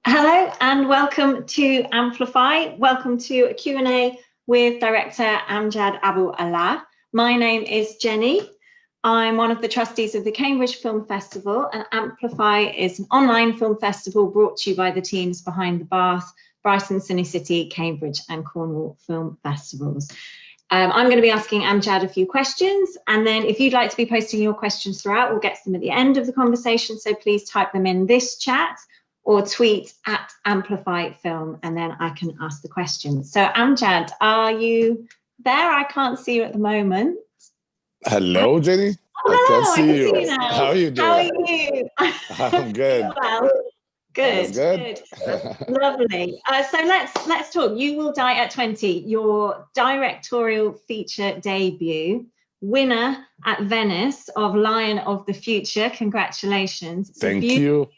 Hello and welcome to Amplify. Welcome to a Q&A with director Amjad Alala. My name is Jenny. I'm one of the trustees of the Cambridge Film Festival, and Amplify is an online film festival brought to you by the teams behind the Bath, Brighton, Sunny City, Cambridge and Cornwall Film Festivals. I'm going to be asking Amjad a few questions, and then if you'd like to be posting your questions throughout, we'll get to them at the end of the conversation, so please type them in this chat or tweet at Amplify Film, and then I can ask the questions. So Amjad, are you there? I can't see you at the moment. Hello, Jenny. Oh, hello, I can see you. now. How are you doing? How are you? I'm good. Well, good, good. Lovely. So let's talk. You Will Die at 20, your directorial feature debut, winner at Venice of Lion of the Future. Congratulations. Thank you.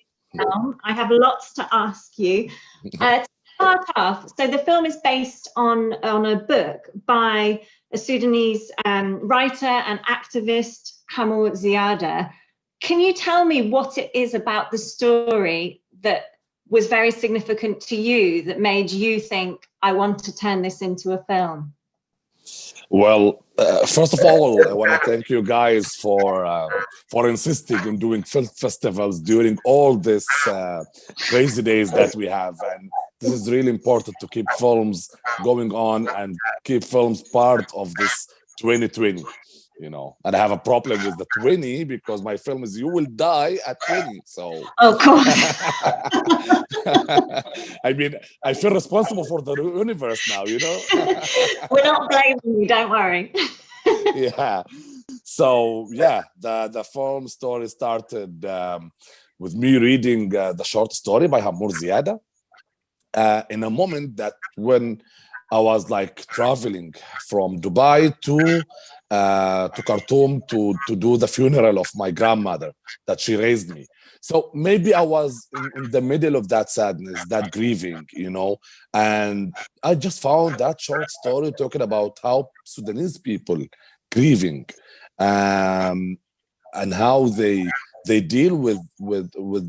I have lots to ask you. To start off, so the film is based on a book by a Sudanese writer and activist, Hamoud Ziada. Can you tell me what it is about the story that was very significant to you, that made you think, I want to turn this into a film? Well, first of all, I want to thank you guys for insisting on doing film festivals during all this crazy days that we have. And this is really important to keep films going on and keep films part of this 2020. You know, and I have a problem with the 20 because my film is You Will Die at 20. So, of course. I mean, I feel responsible for the universe now, you know? We're not blaming you, don't worry. Yeah. So, yeah, the film story started with me reading the short story by Hamoud Ziada in a moment that when I was like traveling from Dubai to Khartoum to do the funeral of my grandmother that she raised me. So maybe I was in the middle of that sadness, that grieving, you know, and I just found that short story talking about how Sudanese people grieving and how they deal with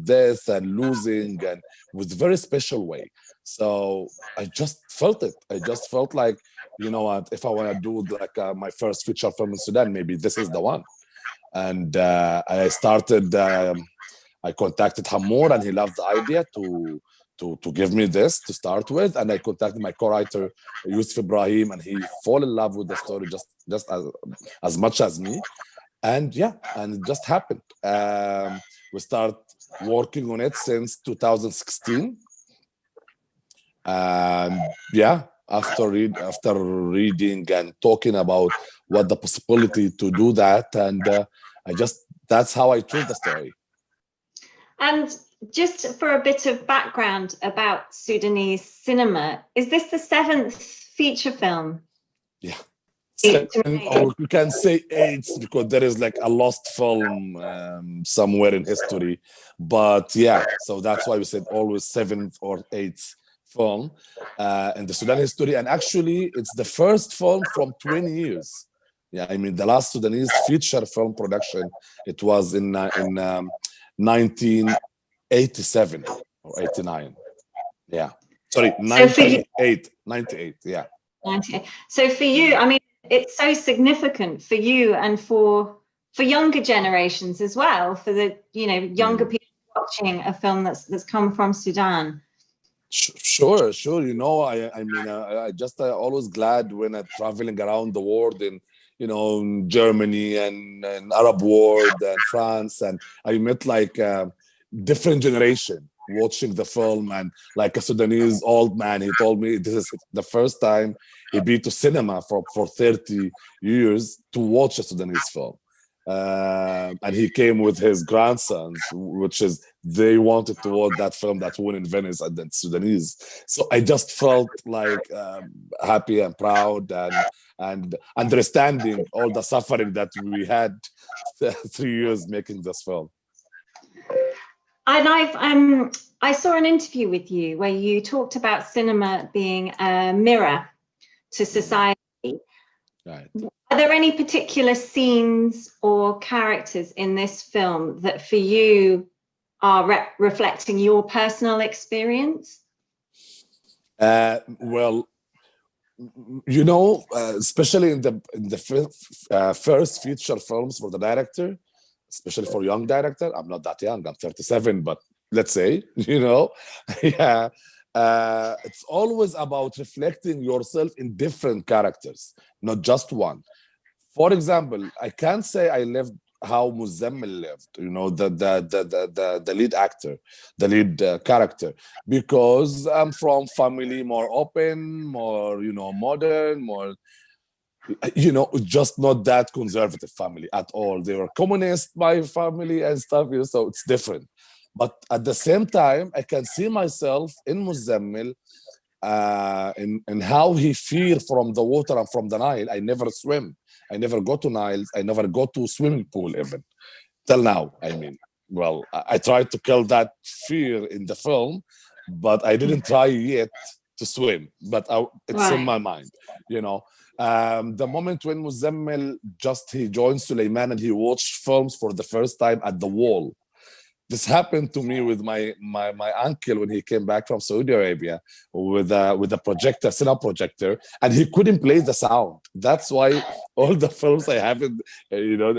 death and losing and with very special way. So I just felt it. I just felt like, you know what, if I want to do like my first feature film in Sudan, maybe this is the one. And I started, I contacted Hamour and he loved the idea to give me this to start with. And I contacted my co-writer, Yusuf Ibrahim, and he fell in love with the story just as much as me. And yeah, and it just happened. We started working on it since 2016. And yeah, after reading and talking about what the possibility to do that, and that's how I chose the story. And just for a bit of background about Sudanese cinema, is this the 7th feature film? Yeah. 7, or you can say 8 because there is like a lost film somewhere in history, but yeah, so that's why we said always 7th or 8th film in the Sudan history. And actually it's the first film from 20 years. Yeah, I mean the last Sudanese feature film production, it was in 1987 or 89. Yeah, sorry, 98, yeah. 98. So for you, I mean, it's so significant for you and for younger generations as well, for the, you know, younger people watching a film that's come from Sudan. Sure. You know, I mean, I just always glad when I'm traveling around the world in, you know, Germany and Arab world and France, and I met like different generation watching the film, and like a Sudanese old man, he told me this is the first time he been to cinema for 30 years to watch a Sudanese film. And he came with his grandsons, which is they wanted to watch that film that won in Venice and then Sudanese. So I just felt like happy and proud and understanding all the suffering that we had 3 years making this film. And I saw an interview with you where you talked about cinema being a mirror to society. Right. Are there any particular scenes or characters in this film that for you are reflecting your personal experience? Well, you know, especially in the first feature films for the director, especially for young director. I'm not that young. I'm 37, but let's say, you know, yeah. It's always about reflecting yourself in different characters, not just one. For example, I can't say I lived how Muzammil lived, you know, the lead actor, the lead character, because I'm from family more open, more, you know, modern, more, you know, just not that conservative family at all. They were communist, my family and stuff, you know, so it's different. But at the same time, I can see myself in Muzammil, in how he fear from the water and from the Nile. I never swim. I never go to Niles. I never go to swimming pool even till now. I mean, well, I tried to kill that fear in the film, but I didn't try yet to swim. But it's in Right. my mind, you know. The moment when Muzammil he joined Suleiman and he watched films for the first time at the wall. This happened to me with my uncle when he came back from Saudi Arabia with a projector, cinema projector, and he couldn't play the sound. That's why all the films I haven't, you know,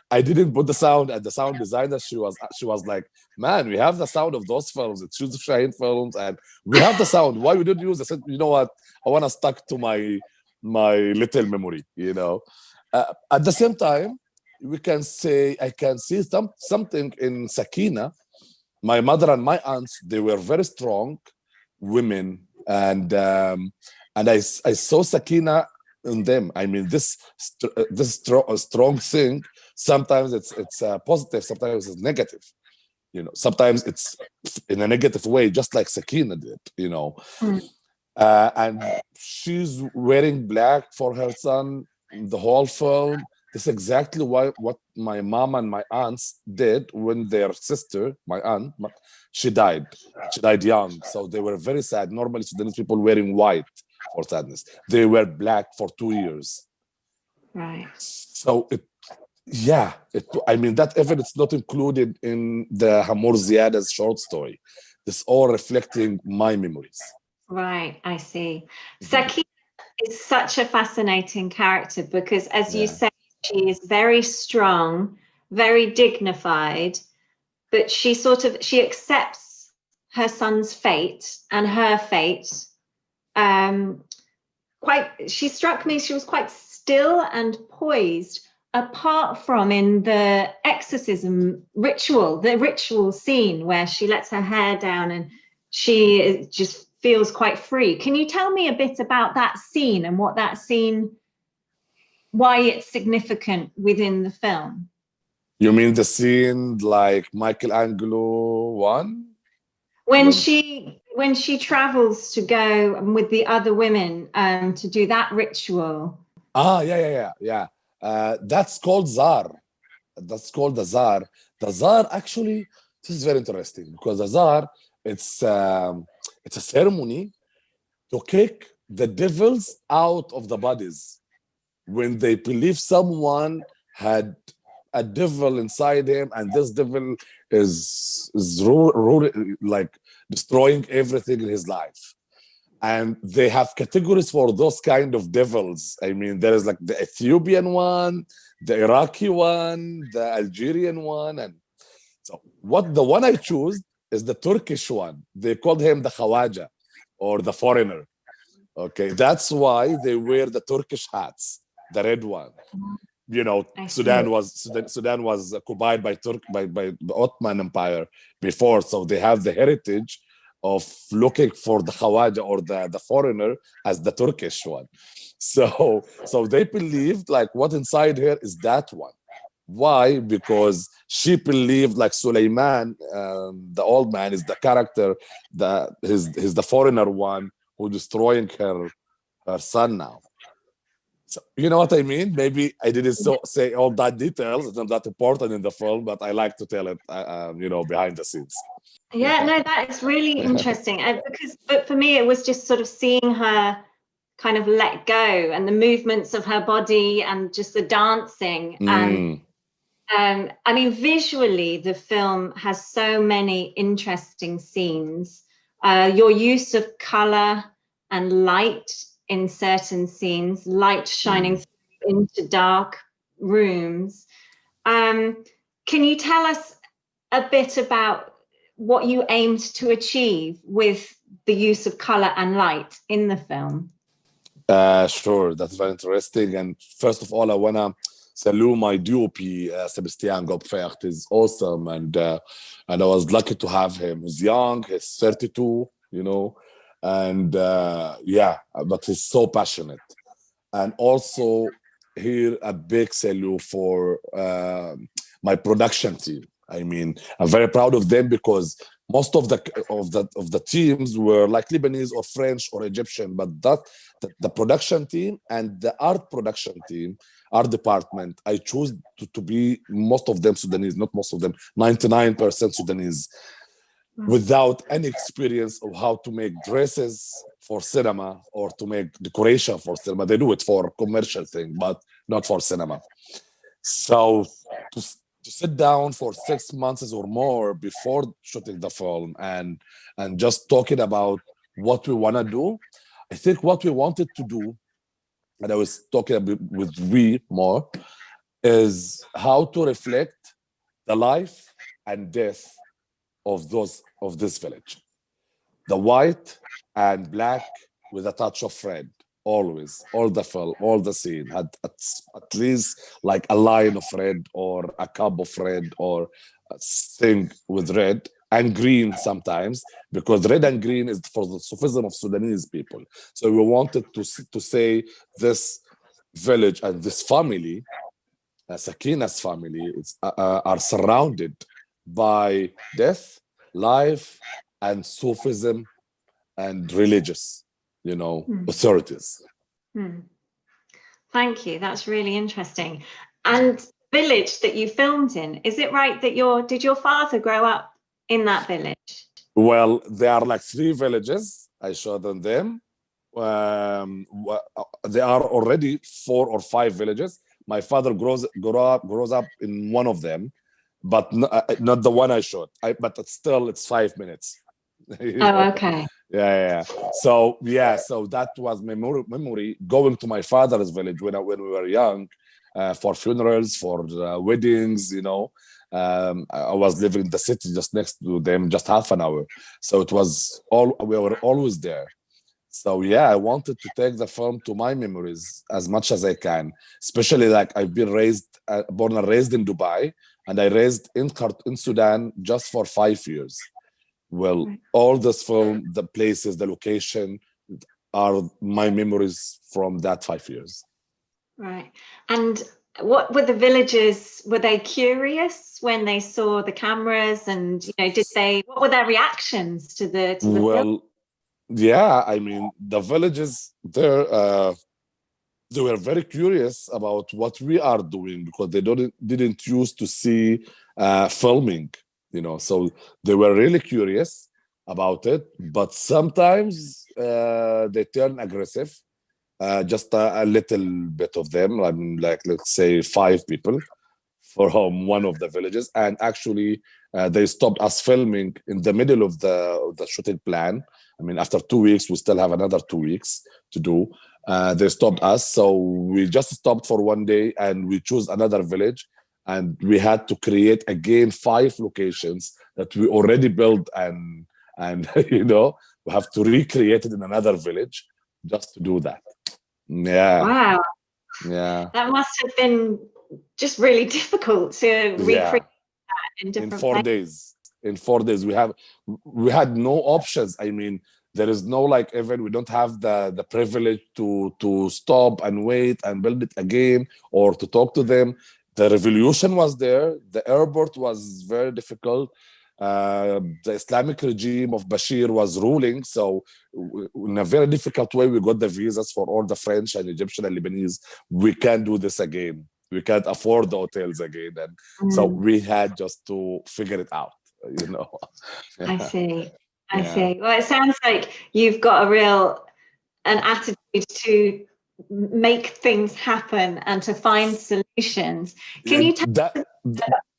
I didn't put the sound. And the sound designer, she was like, "Man, we have the sound of those films. It's Yusuf Shaheen films, and we have the sound. Why we didn't use?" I said, "You know what? I want to stuck to my little memory, you know." At the same time, we can say I can see something in Sakina. My mother and my aunts, they were very strong women, and I saw Sakina in them. I mean, strong thing. Sometimes it's positive, sometimes it's negative. You know, sometimes it's in a negative way, just like Sakina did. You know, Mm. and she's wearing black for her son the whole film. This is exactly what my mom and my aunts did when their sister, my aunt, she died. She died young, so they were very sad. Normally, Sudanese people wearing white for sadness. They wear black for 2 years. Right. So yeah, I mean that evidence not included in the Hamur Ziada's short story. This all reflecting my memories. Right, I see. Mhm. Sakina is such a fascinating character because, as you Yeah. say, she is very strong, very dignified, but she accepts her son's fate and her fate. Um, she struck me, she was quite still and poised, apart from in the exorcism ritual, the ritual scene where she lets her hair down and she just feels quite free. Can you tell me a bit about that scene and what that scene, why it's significant within the film? You mean the scene like Michelangelo one? When When she travels to go with the other women to do that ritual. yeah. That's called Zar. That's called the Zar. The Zar actually, this is very interesting because the Zar, it's a ceremony to kick the devils out of the bodies when they believe someone had a devil inside him, and this devil is like destroying everything in his life. And they have categories for those kind of devils. I mean, there is like the Ethiopian one, the Iraqi one, the Algerian one, and so what the one I choose is the Turkish one. They called him the Khawaja or the foreigner. Okay, that's why they wear the Turkish hats, the red one. You know, I see. Sudan was occupied by the Ottoman Empire before, so they have the heritage of looking for the Khawaja or the foreigner as the Turkish one. So they believed like what inside her is that one. Why? Because she believed like Suleiman, the old man, is the character that he's the foreigner one who destroying her son now. So, you know what I mean? Maybe I didn't say all that details. It's not that important in the film, but I like to tell it, you know, behind the scenes. Yeah, no, that is really interesting. But for me, it was just sort of seeing her kind of let go and the movements of her body and just the dancing. And Mm. I mean, visually, the film has so many interesting scenes. Your use of color and light in certain scenes, light shining into dark rooms. Can you tell us a bit about what you aimed to achieve with the use of color and light in the film? Sure, that's very interesting. And first of all, I wanna salute my DOP, Sebastian Gopfert. He's awesome, and I was lucky to have him. He's young, he's 32, you know, and yeah, but he's so passionate. And also here a big salute for my production team. I mean, I'm very proud of them because most of the teams were like Lebanese or French or Egyptian, but the production team and the art production team, art department, I chose to be most of them Sudanese, not most of them, 99% Sudanese, without any experience of how to make dresses for cinema or to make decoration for cinema. They do it for commercial thing, but not for cinema. So to sit down for 6 months or more before shooting the film and just talking about what we want to do, I think what we wanted to do, and I was talking a bit with we more, is how to reflect the life and death of this village. The white and black with a touch of red, always, all the film, all the scene had at least like a line of red or a cup of red or a thing with red and green sometimes, because red and green is for the Sufism of Sudanese people. So we wanted to say this village and this family, Sakina's family, are surrounded by death, life, and Sufism and religious, authorities. Thank you. That's really interesting. And village that you filmed in, is it right that did your father grow up in that village? Well, there are like 3 villages. I showed them. There are already 4 or 5 villages. My father grows up in one of them, but not the one I shot. But it's 5 minutes. Oh, okay. Yeah. So that was memory going to my father's village when we were young, for funerals, for weddings. I was living in the city just next to them, just half an hour. So we were always there. So yeah, I wanted to take the film to my memories as much as I can, especially like I've been born and raised in Dubai, and I raised in Sudan just for 5 years. Well, all this film, the places, the location are my memories from that 5 years. Right. And what were the villagers, were they curious when they saw the cameras, and what were their reactions to the film? Yeah, I mean, the villages there, they were very curious about what we are doing because they didn't used to see filming, so they were really curious about it. But sometimes they turn aggressive, just a little bit of them. I mean, like, let's say 5 people from one of the villages, and actually they stopped us filming in the middle of the shooting plan. I mean, after 2 weeks, we still have another 2 weeks to do. They stopped us, so we just stopped for one day, and we chose another village, and we had to create again 5 locations that we already built, and we have to recreate it in another village just to do that. Yeah. Wow. Yeah. That must have been just really difficult to recreate that in different in 4 days. In 4 days, we had no options. I mean, there is no even we don't have the privilege to stop and wait and build it again or to talk to them. The revolution was there. The airport was very difficult. The Islamic regime of Bashir was ruling, so in a very difficult way we got the visas for all the French and Egyptian and Lebanese. We can't do this again. We can't afford the hotels again, and so we had just to figure it out. I see. Well, it sounds like you've got an attitude to make things happen and to find solutions. Can you tell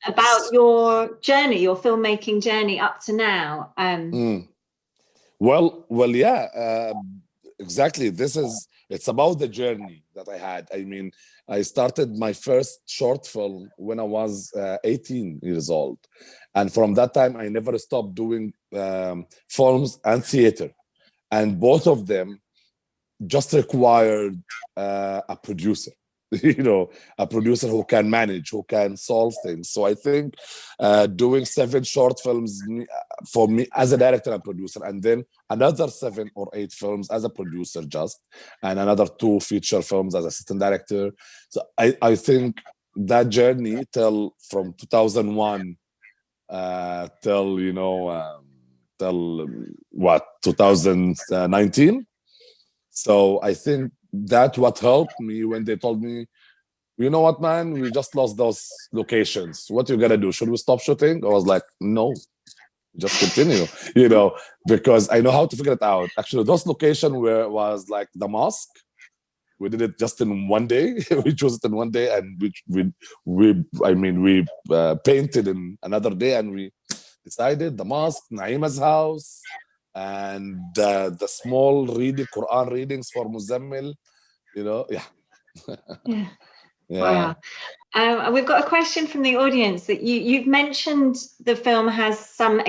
about your journey, your filmmaking journey up to now. Well, yeah, exactly. It's about the journey that I had. I mean, I started my first short film when I was 18 years old. And from that time, I never stopped doing films and theater. And both of them just required a producer. A producer who can manage, who can solve things. So I think doing 7 short films for me as a director and producer, and then another 7 or 8 films as a producer and another 2 feature films as assistant director. So I think that journey from 2001 till, till what, 2019. So I think that's what helped me when they told me, you know what, man, we just lost those locations. What you gonna do? Should we stop shooting? I was like, no, just continue, because I know how to figure it out. Actually, those locations was like the mosque. We did it just in one day. We chose it in one day, and we painted in another day, and we decided the mosque, Naima's house, and the small Quran readings for Muzammil, yeah. Yeah. Wow. We've got a question from the audience that you've mentioned the film has some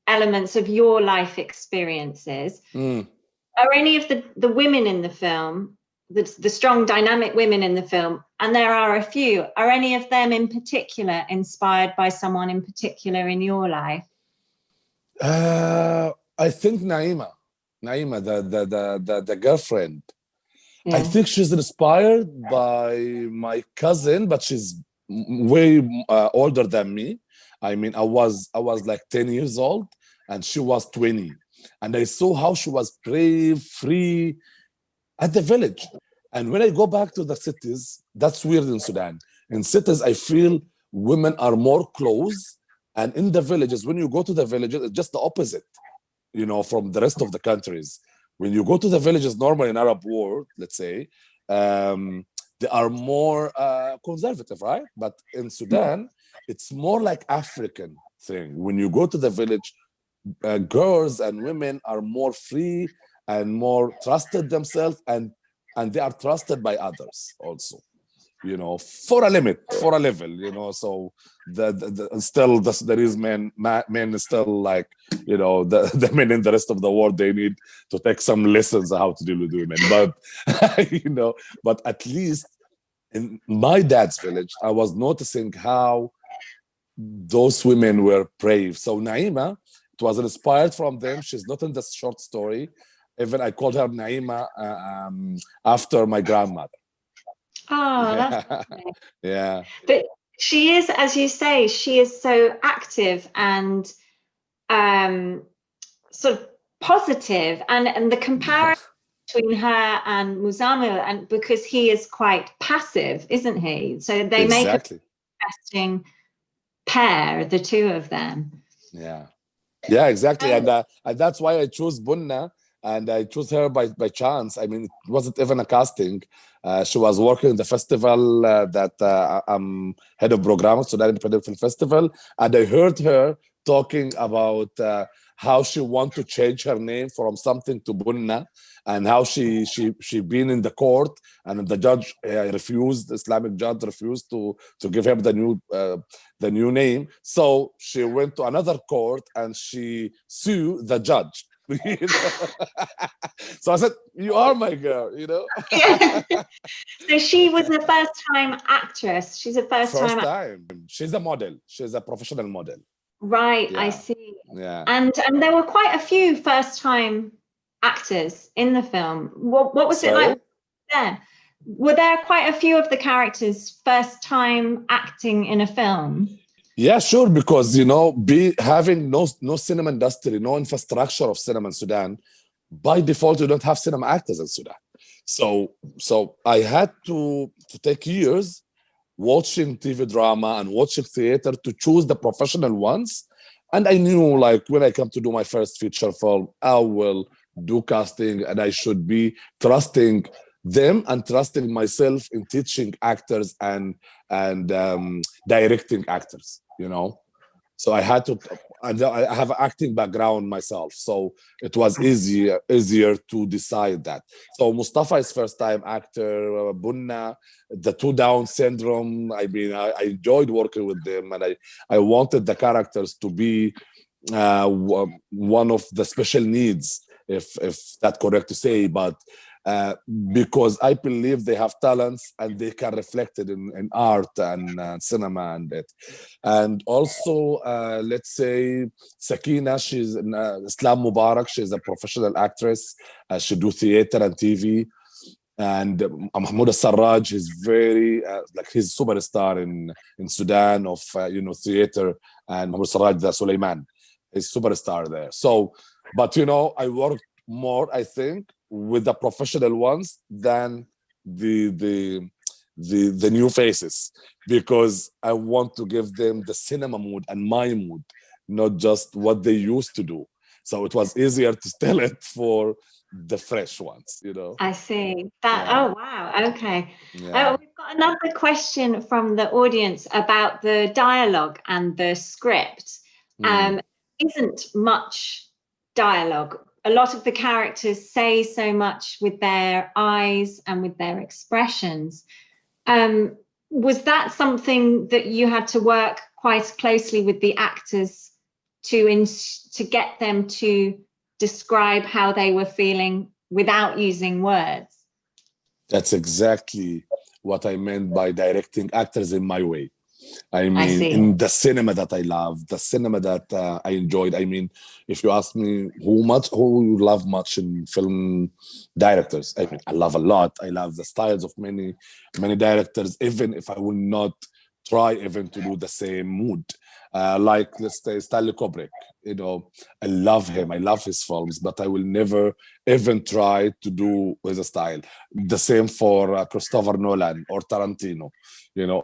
elements of your life experiences. Are any of the women in the film, the strong dynamic women in the film, and there are a few, are any of them in particular inspired by someone in particular in your life? I think Naima, the girlfriend. Yeah. I think she's inspired by my cousin, but she's way older than me. I mean, I was like 10 years old, and she was 20, and I saw how she was brave, free at the village. And when I go back to the cities, that's weird in Sudan. In cities, I feel women are more close, and in the villages, when you go to the villages, it's just the opposite, from the rest of the countries. When you go to the villages, normally in Arab world, let's say, they are more conservative, right? But in Sudan, it's more like African thing. When you go to the village, girls and women are more free and more trusted themselves, and they are trusted by others also, for a limit, for a level, so still there is men still like, the men in the rest of the world, they need to take some lessons on how to deal with women. But but at least in my dad's village, I was noticing how those women were brave. So Naima, it was inspired from them. She's not in the short story. Even I called her Naima after my grandmother. Oh, that's lovely. Yeah. But she is, as you say, she is so active and sort of positive, and the comparison between her and Muzammil, and because he is quite passive, isn't he? So they make an interesting pair, the two of them. Yeah, exactly. And that's why I chose Bunna, and I chose her by chance. I mean, it wasn't even a casting. She was working in the festival that I'm head of program at Sudan Independent Film Festival, and I heard her talking about how she want to change her name from something to Bunna, and how she been in the court, and the judge refused, the Islamic judge refused to give her the new name. So she went to another court and she sued the judge. So I said, you are my girl, Yeah. So she was a first-time actress. She's a first-time. She's a model. She's a professional model. Right, yeah. I see. Yeah. And there were quite a few first-time actors in the film. What was it like there? Were there quite a few of the characters first-time acting in a film? Yeah, sure, because having no cinema industry, no infrastructure of cinema in Sudan, by default you don't have cinema actors in Sudan. So I had to take years watching TV drama and watching theater to choose the professional ones. And I knew, like, when I come to do my first feature film, I will do casting, and I should be trusting them and trusting myself in teaching actors and directing actors, you know. So I had to, and I have an acting background myself, so it was easier to decide that. So Mustafa is first time actor, Bunna, the two Down syndrome. I mean, I enjoyed working with them, and I wanted the characters to be one of the special needs, if that's correct to say, but uh, because I believe they have talents and they can reflect it in art and cinema and it. And also, let's say Sakina, she's Islam Mubarak, she's a professional actress. She do theater and TV. And Mahmoud Sarraj is very like he's superstar in Sudan of theater, and Mahmoud Sarraj the Suleiman is superstar there. So, but I worked more, I think, with the professional ones than the the new faces, because I want to give them the cinema mood and my mood, not just what they used to do. So it was easier to tell it for the fresh ones. I see that. Yeah, Oh, wow. Okay. yeah. We've got another question from the audience about the dialogue and the script. Mm. Isn't much dialogue. A lot of the characters say so much with their eyes and with their expressions. Was that something that you had to work quite closely with the actors to get them to describe how they were feeling without using words? That's exactly what I meant by directing actors in my way. I I mean, see. in the cinema that I love, the cinema that I enjoyed. I mean, if you ask me who you love much in film directors, I mean, I love a lot. I love the styles of many directors, even if I will not try even to do the same mood. Like, let's say, Stanley Kubrick. I love him. I love his films, but I will never even try to do his style. The same for Christopher Nolan or Tarantino.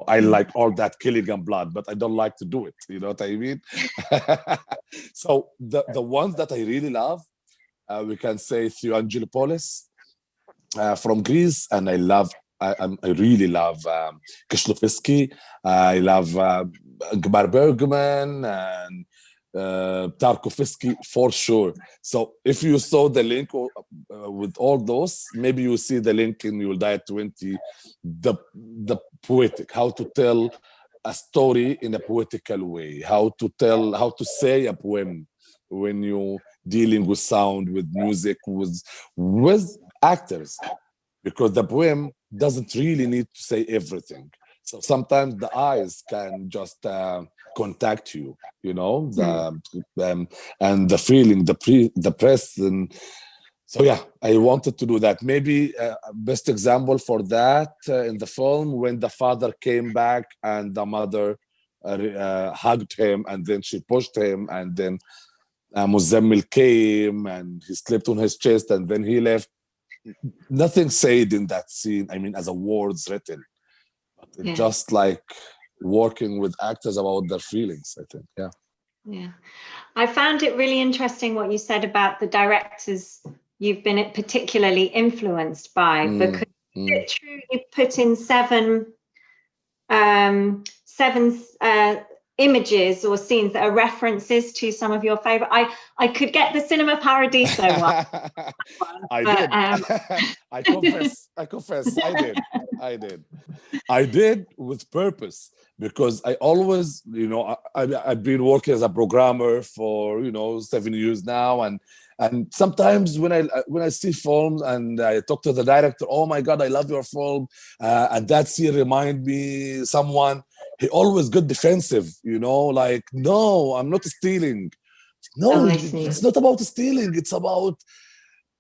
I like all that killing and blood, but I don't like to do it. You know what I mean? So the ones that I really love, we can say Theo Angelopoulos from Greece, and I really love Kieślowski. I love Gmar Bergman and Tarkovsky for sure. So if you saw the link with all those, maybe you see the link in your Diet 20, the poetic, how to tell a story in a poetical way, how to say a poem when you dealing with sound, with music, with actors, because the poem doesn't really need to say everything. So sometimes the eyes can just contact you, and the feeling, the press, and so yeah, I wanted to do that. Maybe best example for that in the film, when the father came back and the mother hugged him, and then she pushed him, and then Muzammil came and he slept on his chest, and then he left. Nothing said in that scene, I mean, as a words written, but Yeah. just like working with actors about their feelings, I think. Yeah. Yeah. I found it really interesting what you said about the directors you've been particularly influenced by, because it's true you put in seven images or scenes that are references to some of your favorite. I could get the Cinema Paradiso one. I but, did. I confess. I did with purpose, because I always, I've been working as a programmer for 7 years now, and sometimes when I see films and I talk to the director, oh my God, I love your film, and that scene remind me someone. He always got defensive, like, no, I'm not stealing. No, it's not about stealing. It's about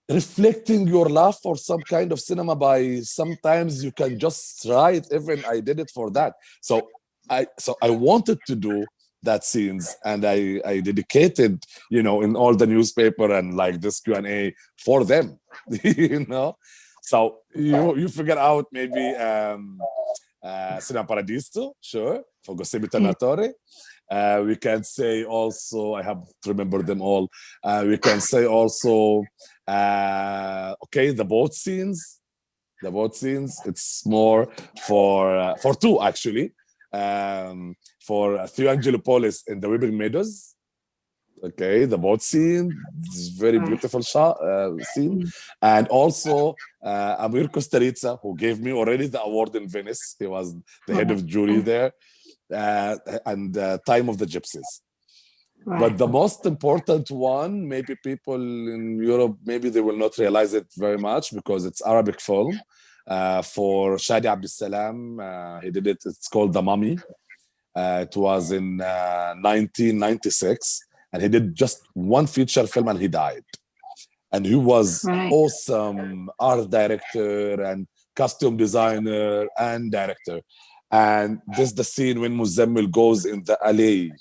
reflecting your love for some kind of cinema by sometimes you can just write, even I did it for that. So I wanted to do that scenes, and I dedicated, in all the newspaper and like this Q&A for them, So you figure out maybe Cinema Paradiso, sure, for Giuseppe Tornatore. We can say also, I have to remember them all. We can say also, okay, the boat scenes. The boat scenes, it's more for two actually. For Theo Angelopolis in the Weeping Meadows. Okay, the boat scene is very Right. beautiful shot scene, Mm. and also Amir Kusturica, who gave me already the award in Venice. He was the head of jury there, and Time of the Gypsies. Right. But the most important one, maybe people in Europe, maybe they will not realize it very much because it's Arabic film for Shadi Abdussalam. He did it. It's called The Mummy. It was in 1996, and he did just one feature film, and he died. And he was Right. awesome art director and costume designer and director. And this is the scene when Muzammil goes in the alley,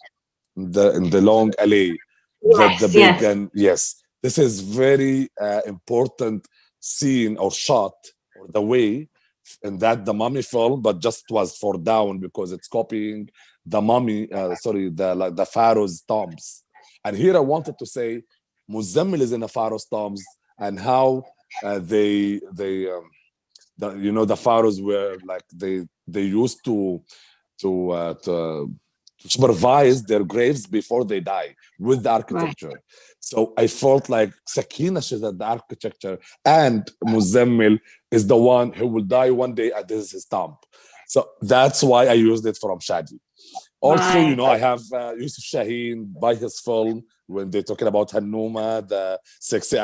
in the long alley, the Yes. big, Yes. and yes, this is very important scene or shot or the way in that the mummy film, but just was for down because it's copying the mummy, sorry, the pharaoh's tombs. And here I wanted to say Muzammil is in the pharaoh's tombs, and how the pharaohs were like they used to supervise their graves before they die with the Right. architecture. So I felt like Sakina, she's at the architecture, and Muzammil is the one who will die one day, and this is his tomb. So that's why I used it from Shadi. Also, Right. I have Yusuf Shaheen by his film when they're talking about Hanouma, the sexy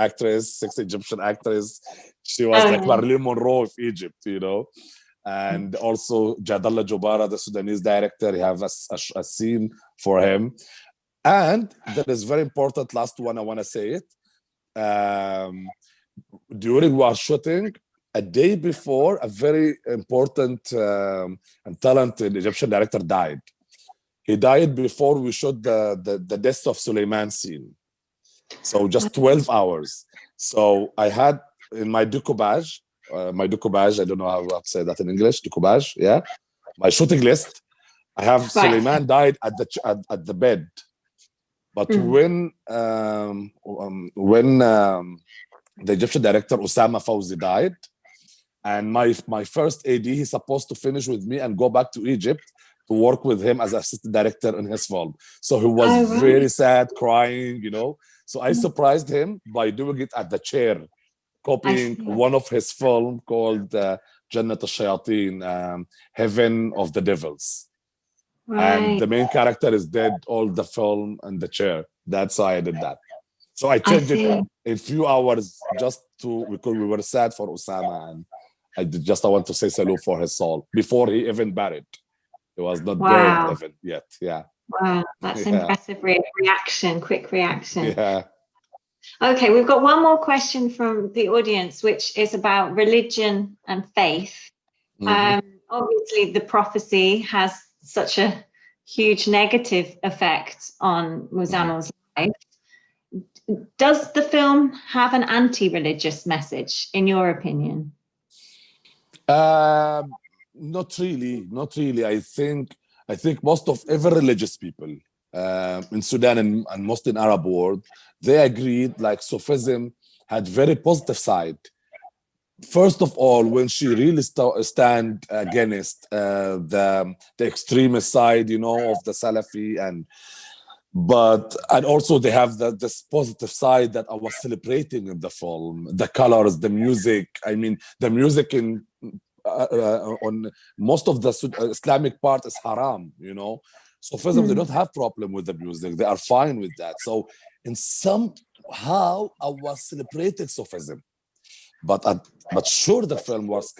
Egyptian actress. She was Oh, like yeah. Marilyn Monroe of Egypt. And also Jadallah Jubara, the Sudanese director, he have a scene for him. And that is very important. Last one, I want to say it. During our shooting, a day before, a very important and talented Egyptian director died. He died before we shot the death of Suleiman scene. So just 12 hours. So I had in my decoupage, I don't know how to say that in English, decoupage, yeah. My shooting list, I have Right. Suleiman died at the bed. But Mm. when the Egyptian director Osama Fawzi died, and my first AD, he's supposed to finish with me and go back to Egypt to work with him as assistant director in his film. So he was Oh, very right. sad, crying. So I surprised him by doing it at the chair, I copying see. one of his film called Jannat al-Shayateen, Heaven of the Devils. And Right. the main character is dead all the film and the chair. That's why I did that. So I I changed it see. in a few hours because we were sad for Osama, and I want to say salute for his soul before he even buried. He was not buried Wow. even yet. Yeah. Wow. That's Yeah. impressive reaction, quick reaction. Yeah. Okay, we've got one more question from the audience, which is about religion and faith. Mhm. Obviously, the prophecy has such a huge negative effect on Mhm. Muzamil's life. Does the film have an anti-religious message, in your opinion? Not really. Not really. I think most of every religious people in Sudan and most in Arab world, they agreed like Sufism had very positive side. First of all, when she really stand against the extremist side, of the Salafi, and also they have this positive side that I was celebrating in the film, the colors, the music. I mean, the music in on most of the Islamic part is haram. Sufism, they Hmm. don't have problem with the music. They are fine with that. So in somehow I was celebrating Sufism. But sure, the film was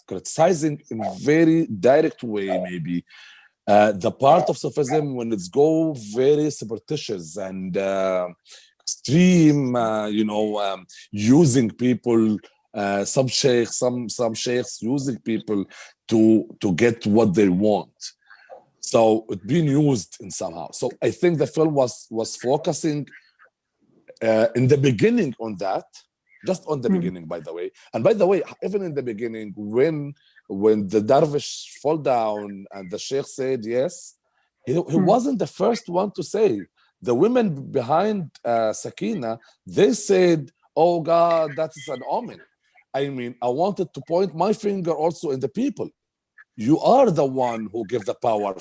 criticizing in very direct way, maybe the part of Sufism when it's go very superstitious and extreme, using people, some sheikhs, some sheikhs using people to get what they want. So it's being used in somehow. So I think the film was focusing in the beginning on that, just on the Hmm. beginning, by the way. And by the way, even in the beginning, when the dervish fall down and the sheikh said yes, he Hmm. wasn't the first one to say. The women behind Sakina, they said, "Oh God, that is an omen." I mean, I wanted to point my finger also in the people. You are the one who give the power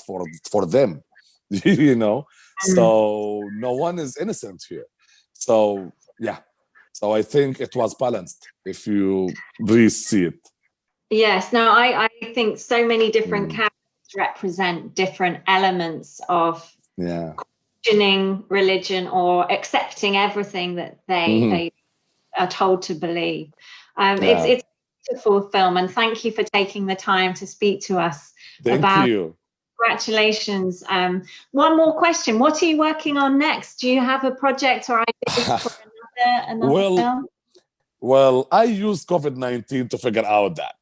for them, you know. So no one is innocent here. So yeah, so I think it was balanced if you really see it. Yes, no, I think so many different Mm, characters represent different elements of yeah. questioning religion or accepting everything that Mhm. they are told to believe. Yeah. It's a beautiful film, and thank you for taking the time to speak to us Thank about. you. Congratulations. One more question. What are you working on next? Do you have a project or ideas for another Well, film? well, I used COVID-19 to figure out that.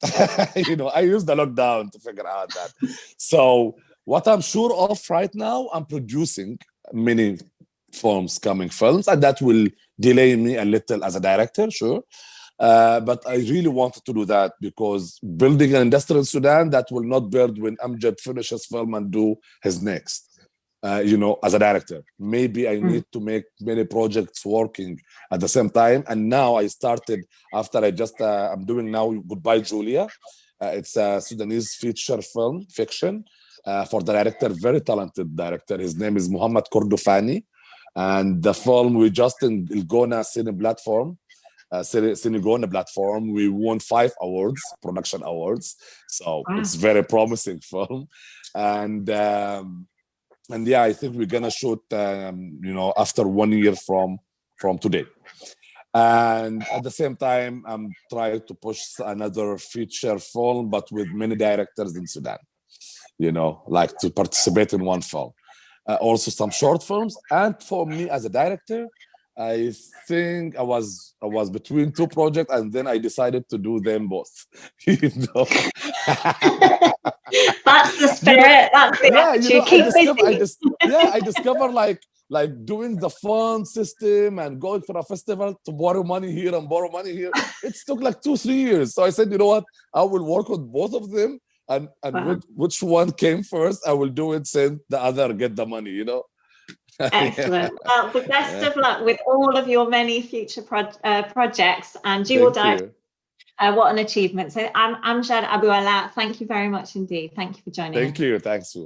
You know, I used the lockdown to figure out that. So what I'm sure of right now, I'm producing many films, and that will delay me a little as a director, sure. But I really wanted to do that because building an industry in Sudan that will not build when Amjad finishes film and do his next. You know, as a director, maybe I need to make many projects working at the same time. And now I started after I'm doing now Goodbye Julia. It's a Sudanese feature film fiction for the director, very talented director. His name is Muhammad Kordofani. And the film we just in Ilgona Cine platform. Cinegona platform. We won 5 awards, production awards. So Wow. it's very promising film, and yeah, I think we're gonna shoot, you know, after 1 year from today. And at the same time, I'm trying to push another feature film, but with many directors in Sudan. You know, like to participate in one film. Also some short films, and for me as a director, I think I was between 2 projects, and then I decided to do them both. You know, That's the you know, spirit. That's the yeah, you know, attitude. Keep busy. I discover like doing the fund system and going for a festival to borrow money here and borrow money here. It took like 2-3 years. So I said, you know what, I will work on both of them, and Wow. which one came first, I will do it since the other get the money, you know. Excellent. Well, the best Yeah. of luck with all of your many future projects, and you will Thank die. you. What an achievement. So, Amjad Abu Ala, thank you very much indeed. Thank you for joining us. Thank you. Thanks.